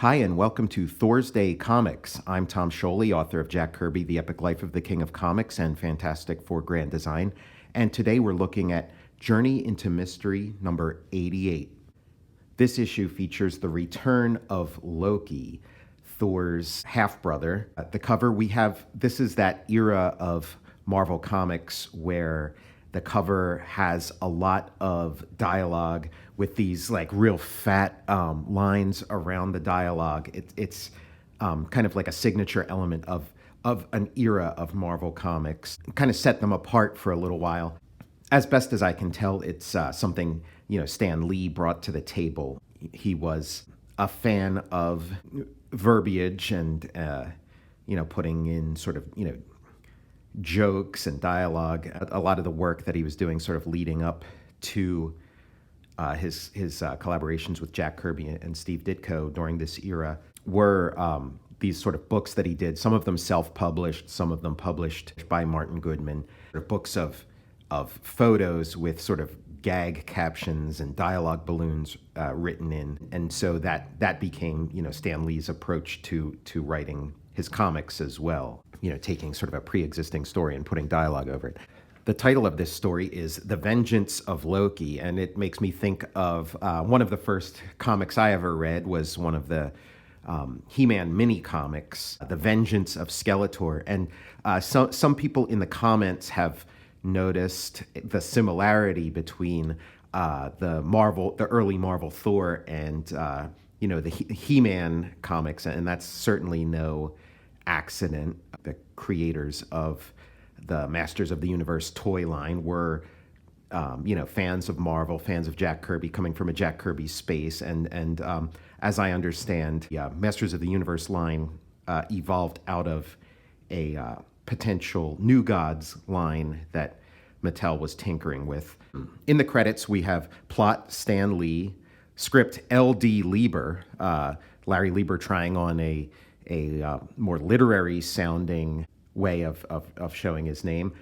Hi, and welcome to THORsday Comics. I'm Tom Scioli, author of Jack Kirby, The Epic Life of the King of Comics, and Fantastic Four Grand Design. And today we're looking at Journey into Mystery number 88. This issue features the return of Loki, Thor's half-brother. At the cover we have, this is that era of Marvel Comics where the cover has a lot of dialogue with these like real fat lines around the dialogue. It's kind of like a signature element of an era of Marvel Comics. Kind of set them apart for a little while. As best as I can tell, it's something Stan Lee brought to the table. He was a fan of verbiage and putting in sort of jokes and dialogue. A lot of the work that he was doing sort of leading up to his collaborations with Jack Kirby and Steve Ditko during this era were these sort of books that he did, some of them self-published, some of them published by Martin Goodman, books of photos with sort of gag captions and dialogue balloons written in. And so that became Stan Lee's approach to writing his comics as well, taking sort of a pre-existing story and putting dialogue over it. The title of this story is The Vengeance of Loki, and it makes me think of one of the first comics I ever read was one of the He-Man mini comics, The Vengeance of Skeletor. And some people in the comments have noticed the similarity between the early Marvel Thor and the He-Man comics, and that's certainly no accident. The creators of the Masters of the Universe toy line were fans of Marvel, fans of Jack Kirby, coming from a Jack Kirby space, and as I understand, Masters of the Universe line evolved out of a potential New Gods line that Mattel was tinkering with. In the credits, we have plot Stan Lee, script L.D. Lieber, Larry Lieber trying on a more literary sounding way of showing his name.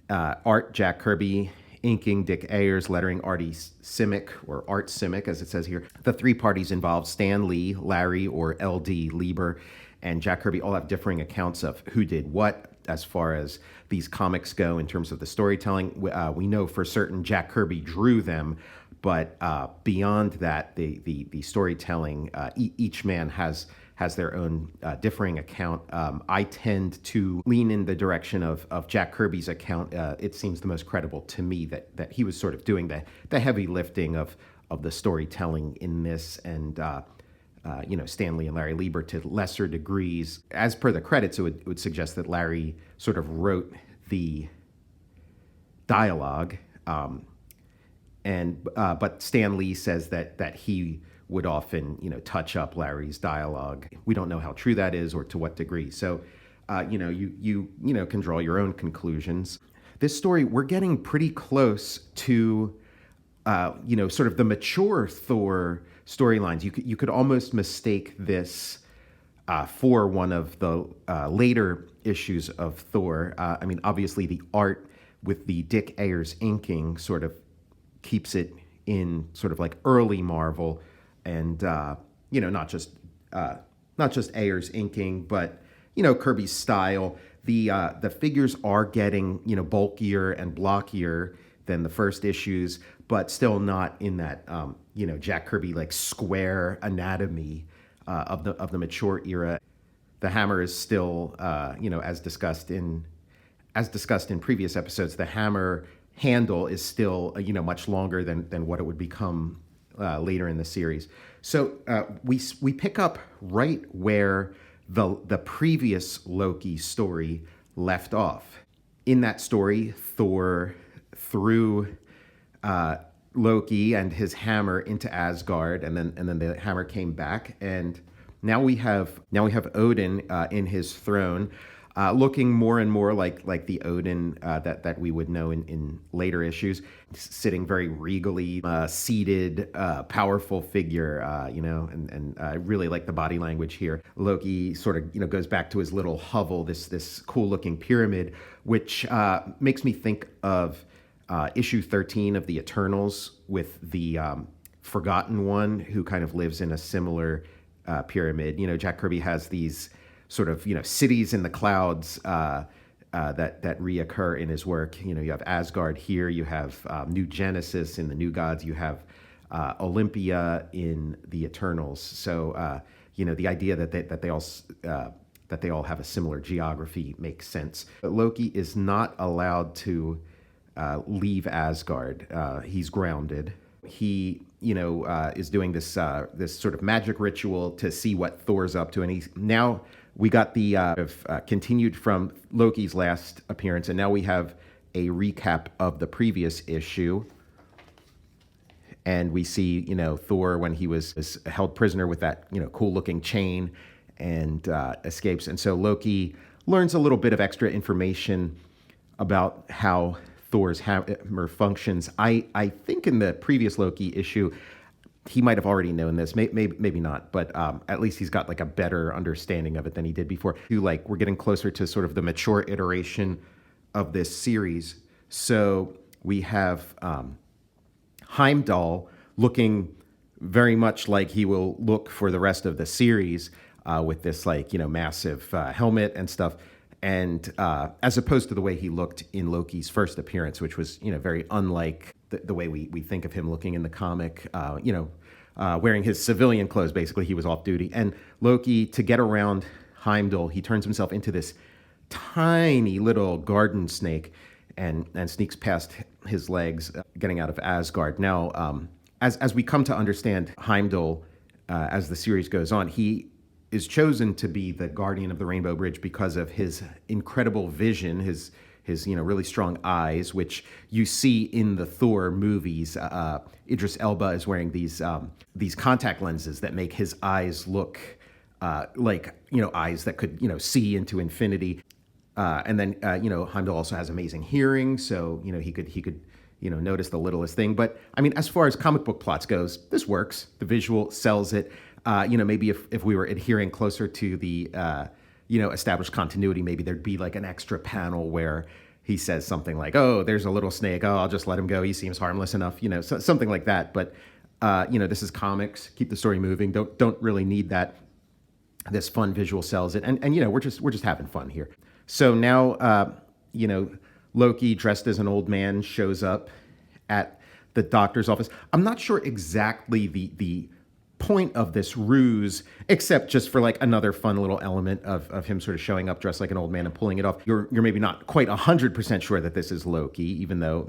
Art Jack Kirby, inking Dick Ayers, lettering Artie Simic, or Art Simic as it says here. The three parties involved, Stan Lee, Larry, or L.D. Lieber, and Jack Kirby, all have differing accounts of who did what as far as these comics go in terms of the storytelling. We know for certain Jack Kirby drew them, but beyond that, the storytelling, each man has their own differing account. I tend to lean in the direction of Jack Kirby's account. It seems the most credible to me that he was sort of doing the heavy lifting of the storytelling in this, and Stan Lee and Larry Lieber to lesser degrees. As per the credits, it would suggest that Larry sort of wrote the dialogue, but Stan Lee says that he would often, touch up Larry's dialogue. We don't know how true that is or to what degree. So, you can draw your own conclusions. This story, we're getting pretty close to, sort of the mature Thor storylines. You could almost mistake this for one of the later issues of Thor. Obviously the art with the Dick Ayers inking sort of keeps it in sort of like early Marvel. And not just Ayers inking, but Kirby's style. The figures are getting bulkier and blockier than the first issues, but still not in that Jack Kirby like square anatomy of the mature era. The hammer is still as discussed in previous episodes. The hammer handle is still much longer than what it would become later in the series. So we pick up right where the previous Loki story left off. In that story, Thor threw Loki and his hammer into Asgard, and then the hammer came back, and now we have Odin in his throne. Looking more and more like the Odin that we would know in later issues, sitting very regally, seated, powerful figure, and I really like the body language here. Loki sort of goes back to his little hovel, this cool looking pyramid, which makes me think of issue 13 of the Eternals with the Forgotten One, who kind of lives in a similar pyramid. Jack Kirby has these sort of cities in the clouds that reoccur in his work. You have Asgard here, you have New Genesis in the New Gods, you have Olympia in the Eternals. So the idea that they all have a similar geography makes sense. But Loki is not allowed to leave Asgard. He's grounded. He is doing this sort of magic ritual to see what Thor's up to, and he's now. We got the continued from Loki's last appearance, and now we have a recap of the previous issue. And we see, Thor when he was held prisoner with that, cool-looking chain and escapes. And so Loki learns a little bit of extra information about how Thor's hammer functions. I think in the previous Loki issue, he might have already known this, maybe not, but at least he's got like a better understanding of it than he did before. We're getting closer to sort of the mature iteration of this series. So we have Heimdall looking very much like he will look for the rest of the series with this massive helmet and stuff. And as opposed to the way he looked in Loki's first appearance, which was, very unlike the way we think of him looking in the comic, wearing his civilian clothes. Basically, he was off duty. And Loki, to get around Heimdall, he turns himself into this tiny little garden snake and sneaks past his legs, getting out of Asgard. Now, as we come to understand Heimdall as the series goes on, he is chosen to be the guardian of the Rainbow Bridge because of his incredible vision, his really strong eyes, which you see in the Thor movies. Idris Elba is wearing these contact lenses that make his eyes look like eyes that could see into infinity. And then Heimdall also has amazing hearing, so he could notice the littlest thing. But I mean, as far as comic book plots goes, this works. The visual sells it. Maybe if we were adhering closer to the established continuity, maybe there'd be like an extra panel where he says something like, "Oh, there's a little snake. Oh, I'll just let him go. He seems harmless enough." Something like that. But this is comics. Keep the story moving. Don't really need that. This fun visual sells it, and we're just having fun here. So now Loki, dressed as an old man, shows up at the doctor's office. I'm not sure exactly the point of this ruse, except just for like another fun little element of him sort of showing up dressed like an old man and pulling it off. You're maybe not quite 100% sure that this is Loki, even though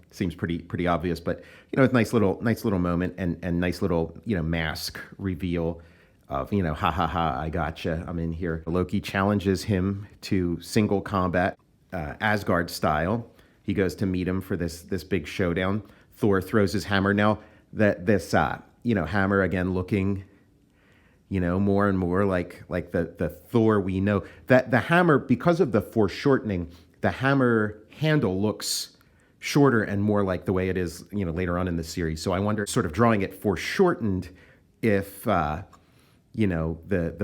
seems pretty obvious. But it's nice little moment and nice little mask reveal of ha ha ha, I gotcha, I'm in here. Loki challenges him to single combat, Asgard style. He goes to meet him for this big showdown. Thor throws his hammer. Now that this hammer again looking, more and more like the Thor we know. That the hammer, because of the foreshortening, the hammer handle looks shorter and more like the way it is, later on in the series. So I wonder, sort of drawing it foreshortened, if the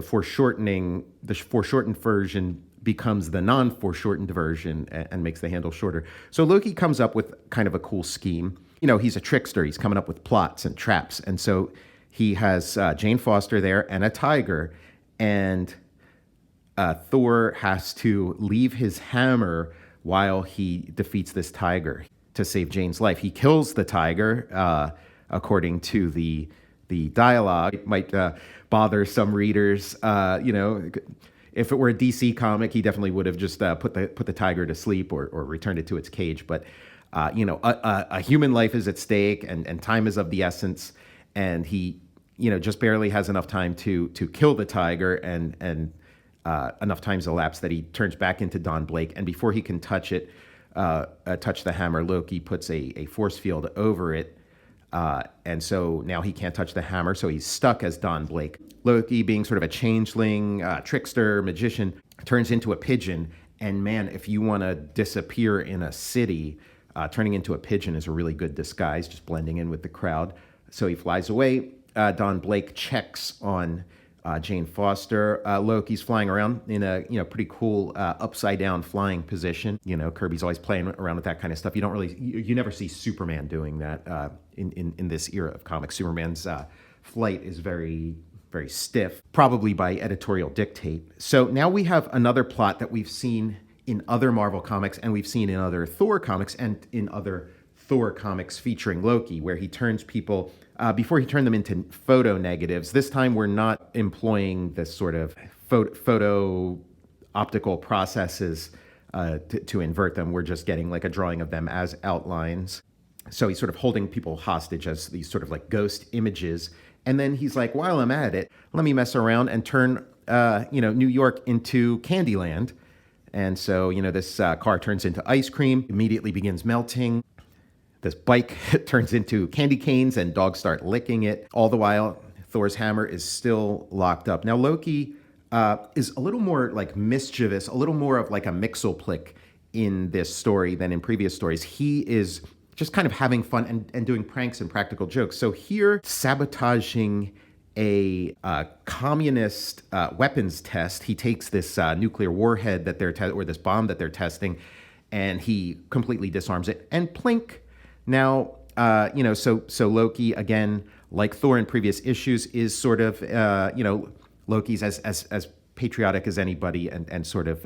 foreshortened version becomes the non-foreshortened version and makes the handle shorter. So Loki comes up with kind of a cool scheme. He's a trickster. He's coming up with plots and traps. And so he has Jane Foster there and a tiger. And Thor has to leave his hammer while he defeats this tiger to save Jane's life. He kills the tiger, according to the dialogue. It might bother some readers. If it were a DC comic, he definitely would have just put the tiger to sleep or returned it to its cage. But a human life is at stake, and time is of the essence, and he just barely has enough time to kill the tiger, and enough time's elapsed that he turns back into Don Blake, and before he can touch the hammer, Loki puts a force field over it, and so now he can't touch the hammer, so he's stuck as Don Blake. Loki, being sort of a changeling, trickster, magician, turns into a pigeon, and man, if you want to disappear in a city, turning into a pigeon is a really good disguise, just blending in with the crowd. So he flies away. Don Blake checks on Jane Foster. Loki's flying around in a pretty cool upside down flying position. Kirby's always playing around with that kind of stuff. You never see Superman doing that in this era of comics. Superman's flight is very very stiff, probably by editorial dictate. So now we have another plot that we've seen in other Marvel comics, and we've seen in other Thor comics, and in other Thor comics featuring Loki, where he turns people, before he turned them into photo negatives. This time we're not employing this sort of photo optical processes to invert them. We're just getting like a drawing of them as outlines. So he's sort of holding people hostage as these sort of like ghost images. And then he's like, while I'm at it, let me mess around and turn, New York into Candyland. And so, this car turns into ice cream, immediately begins melting. This bike turns into candy canes and dogs start licking it. All the while, Thor's hammer is still locked up. Now, Loki is a little more like mischievous, a little more of like a mixoplick in this story than in previous stories. He is just kind of having fun and doing pranks and practical jokes. So here, sabotaging a communist weapons test, he takes this nuclear warhead that they're or this bomb that they're testing, and he completely disarms it. And plink. Now, so Loki, again, like Thor in previous issues, is sort of, Loki's as patriotic as anybody, and sort of,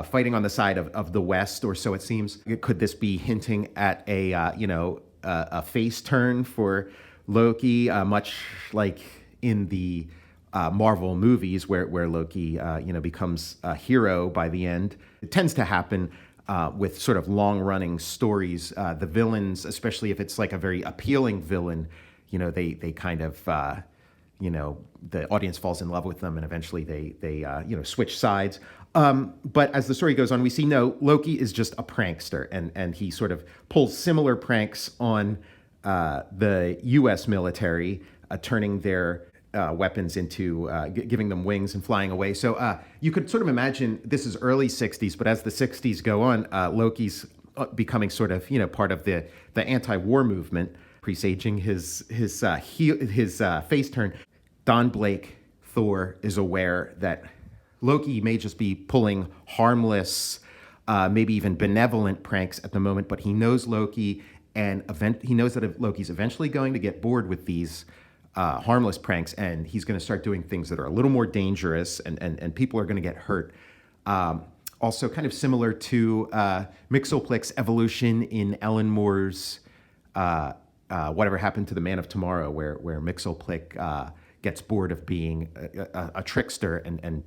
fighting on the side of the West, or so it seems. Could this be hinting at a face turn for Loki, much like in the Marvel movies where Loki, becomes a hero by the end? It tends to happen with sort of long-running stories. The villains, especially if it's like a very appealing villain, they kind of, the audience falls in love with them, and eventually they switch sides. But as the story goes on, we see Loki is just a prankster, and he sort of pulls similar pranks on the U.S. military, turning their weapons into, giving them wings and flying away. So you could sort of imagine this is early 60s, but as the 60s go on, Loki's becoming sort of, part of the anti-war movement, presaging his face turn. Don Blake, Thor, is aware that Loki may just be pulling harmless, maybe even benevolent pranks at the moment, but he knows Loki, and he knows that Loki's eventually going to get bored with these harmless pranks, and he's going to start doing things that are a little more dangerous, and people are going to get hurt. Also kind of similar to Mxyzptlk's evolution in Ellen Moore's Whatever Happened to the Man of Tomorrow, where Mxyzptlk gets bored of being a trickster and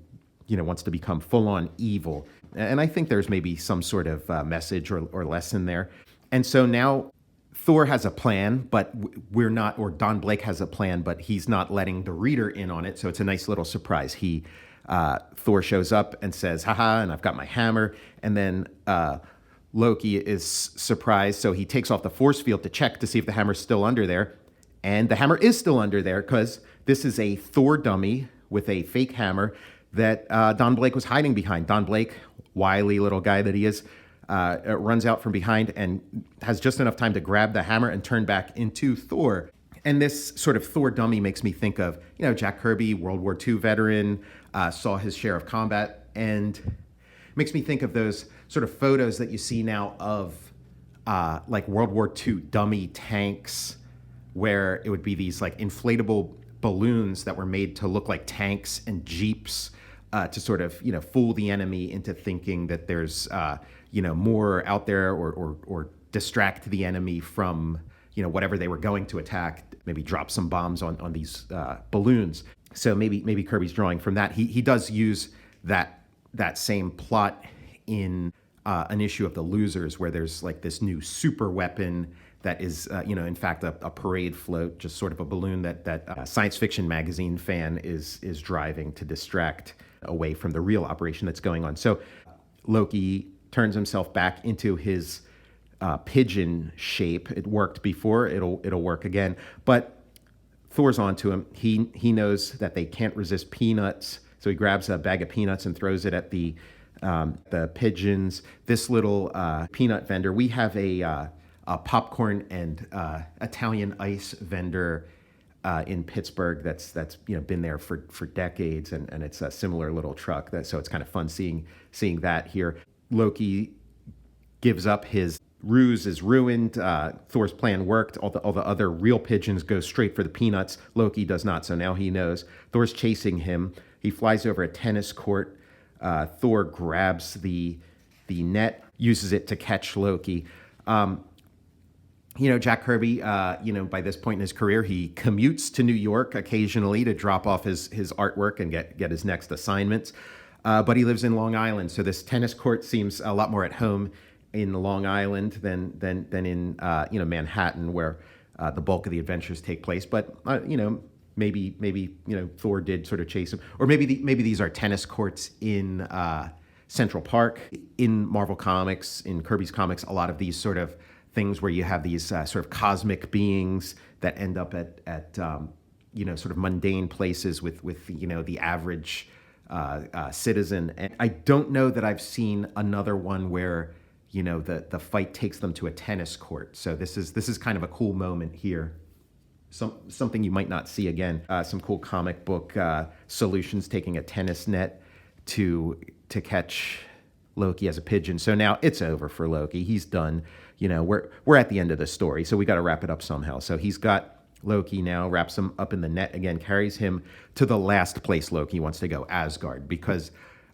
wants to become full-on evil. And I think there's maybe some sort of message or lesson there. And so now Thor has a plan, but we're not, or Don Blake has a plan, but he's not letting the reader in on it. So it's a nice little surprise. Thor shows up and says, haha, and I've got my hammer. And then Loki is surprised. So he takes off the force field to check to see if the hammer's still under there. And the hammer is still under there, because this is a Thor dummy with a fake hammer that Don Blake was hiding behind. Don Blake, wily little guy that he is, runs out from behind and has just enough time to grab the hammer and turn back into Thor. And this sort of Thor dummy makes me think of, Jack Kirby, World War II veteran, saw his share of combat, and makes me think of those sort of photos that you see now of like World War II dummy tanks, where it would be these like inflatable balloons that were made to look like tanks and jeeps, to sort of, fool the enemy into thinking that there's, more out there, or distract the enemy from, whatever they were going to attack, maybe drop some bombs on these balloons. So maybe Kirby's drawing from that. He does use that same plot in an issue of The Losers, where there's like this new super weapon that is, in fact, a parade float, just sort of a balloon that science fiction magazine fan is driving to distract away from the real operation that's going on. So Loki turns himself back into his pigeon shape. It worked before, it'll work again. But Thor's onto him. He knows that they can't resist peanuts, so he grabs a bag of peanuts and throws it at the pigeons. This little peanut vendor. We have a popcorn and Italian ice vendor in Pittsburgh that's been there for decades, and it's a similar little truck. So it's kind of fun seeing that here. Loki gives up his ruse is ruined. Thor's plan worked. All the other real pigeons go straight for the peanuts. Loki does not, so now he knows. Thor's chasing him. He flies over a tennis court. Thor grabs the net, uses it to catch Loki. Jack Kirby, by this point in his career, he commutes to New York occasionally to drop off his artwork and get his next assignments. But he lives in Long Island, so this tennis court seems a lot more at home in Long Island than in Manhattan, where the bulk of the adventures take place. But maybe Thor did sort of chase him, or maybe these are tennis courts in Central Park. In Marvel Comics, in Kirby's comics, a lot of these sort of things where you have these sort of cosmic beings that end up at sort of mundane places with the average citizen. And I don't know that I've seen another one where the fight takes them to a tennis court. So this is kind of a cool moment here. Something you might not see again. Some cool comic book solutions, taking a tennis net to catch Loki as a pigeon. So now it's over for Loki. He's done. We're at the end of the story, so we got to wrap it up somehow. So he's got Loki now, wraps him up in the net again, carries him to the last place Loki wants to go, Asgard. Because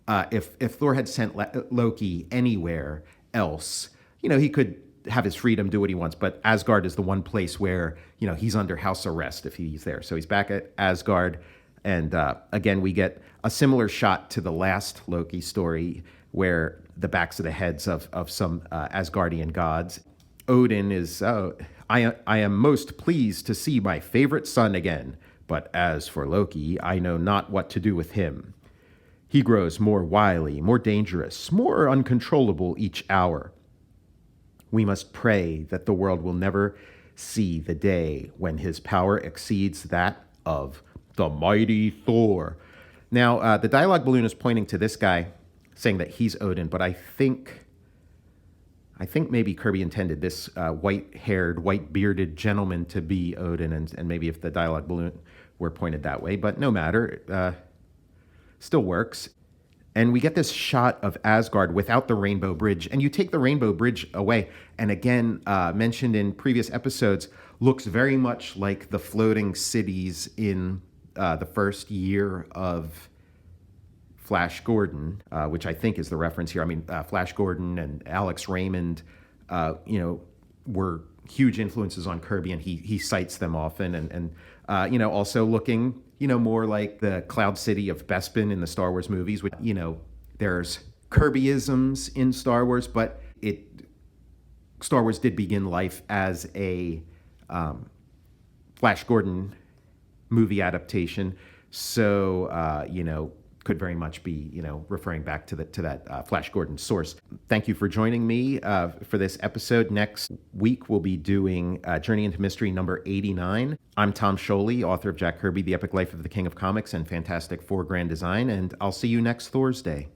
if Thor had sent Loki anywhere else, he could have his freedom, do what he wants. But Asgard is the one place where he's under house arrest if he's there. So he's back at Asgard, and again we get a similar shot to the last Loki story, where the backs of the heads of some Asgardian gods. Odin is, I am most pleased to see my favorite son again, but as for Loki, I know not what to do with him. He grows more wily, more dangerous, more uncontrollable each hour. We must pray that the world will never see the day when his power exceeds that of the mighty Thor. Now, the dialogue balloon is pointing to this guy, saying that he's Odin, but I think maybe Kirby intended this white-haired, white-bearded gentleman to be Odin, and maybe if the dialogue balloon were pointed that way, but no matter, still works. And we get this shot of Asgard without the Rainbow Bridge, and you take the Rainbow Bridge away, and again, mentioned in previous episodes, looks very much like the floating cities in the first year of Flash Gordon, which I think is the reference here. I mean, Flash Gordon and Alex Raymond, were huge influences on Kirby, and he cites them often. And also looking, more like the Cloud City of Bespin in the Star Wars movies. With, there's Kirbyisms in Star Wars, but Star Wars did begin life as a Flash Gordon movie adaptation. So, could very much be, referring back to that Flash Gordon source. Thank you for joining me for this episode. Next week, we'll be doing Journey into Mystery number 89. I'm Tom Scioli, author of Jack Kirby, The Epic Life of the King of Comics and Fantastic Four Grand Design, and I'll see you next THORsday.